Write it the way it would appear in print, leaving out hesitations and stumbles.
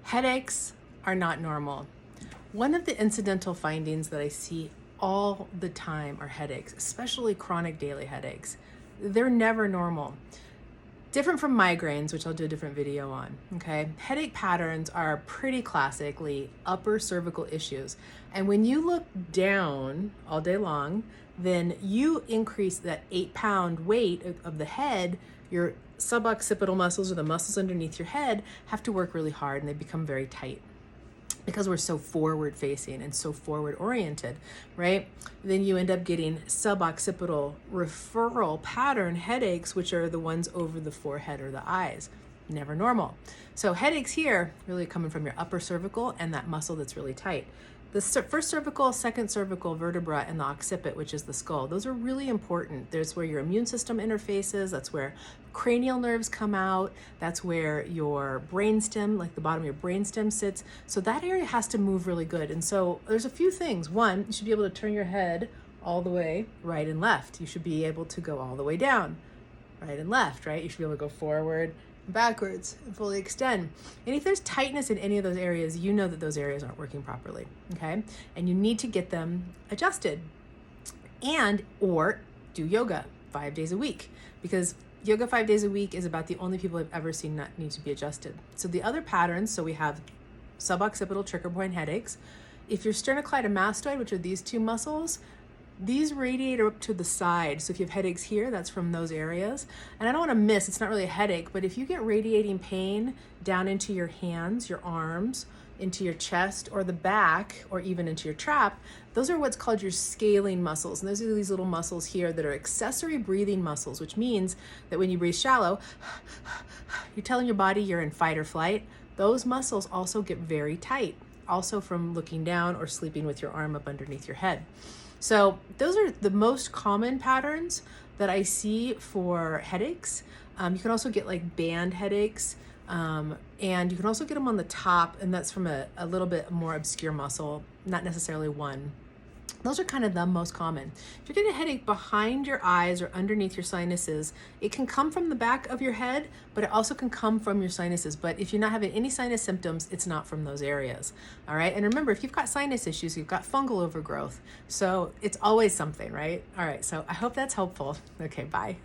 Headaches are not normal. One of the incidental findings that I see all the time are headaches, especially chronic daily headaches. They're never normal. Different from migraines, which I'll do a different video on, okay? Headache patterns are pretty classically upper cervical issues. And when you look down all day long, then you increase that 8-pound weight of the head. Your suboccipital muscles, or the muscles underneath your head, have to work really hard, and they become very tight because we're so forward facing and so forward oriented, right? Then you end up getting suboccipital referral pattern headaches, which are the ones over the forehead or the eyes. Never normal. So headaches here really coming from your upper cervical and that muscle that's really tight. The first cervical, second cervical vertebra, and the occiput, which is the skull, those are really important. There's where your immune system interfaces. That's where cranial nerves come out. That's where your brainstem, like the bottom of your brainstem, sits. So that area has to move really good. And so there's a few things. One, you should be able to turn your head all the way right and left. You should be able to go all the way down, right and left, right? You should be able to go forward, backwards, and fully extend. And if there's tightness in any of those areas, you know that those areas aren't working properly, okay? And you need to get them adjusted, and or do yoga 5 days a week, because yoga 5 days a week is about the only people I've ever seen not need to be adjusted. So the other patterns, so we have suboccipital trigger point headaches. If you're sternocleidomastoid, which are these two muscles, these radiate up to the side. So if you have headaches here, that's from those areas. And I don't want to miss, it's not really a headache, but if you get radiating pain down into your hands, your arms, into your chest or the back, or even into your trap, those are what's called your scaling muscles. And those are these little muscles here that are accessory breathing muscles, which means that when you breathe shallow, you're telling your body you're in fight or flight. Those muscles also get very tight, also from looking down or sleeping with your arm up underneath your head. So those are the most common patterns that I see for headaches. You can also get like band headaches, and you can also get them on the top, and that's from a little bit more obscure muscle, not necessarily one. Those are kind of the most common. If you're getting a headache behind your eyes or underneath your sinuses, it can come from the back of your head, but it also can come from your sinuses. But if you're not having any sinus symptoms, it's not from those areas. All right. And remember, if you've got sinus issues, you've got fungal overgrowth. So it's always something, right? All right. So I hope that's helpful. Okay. Bye.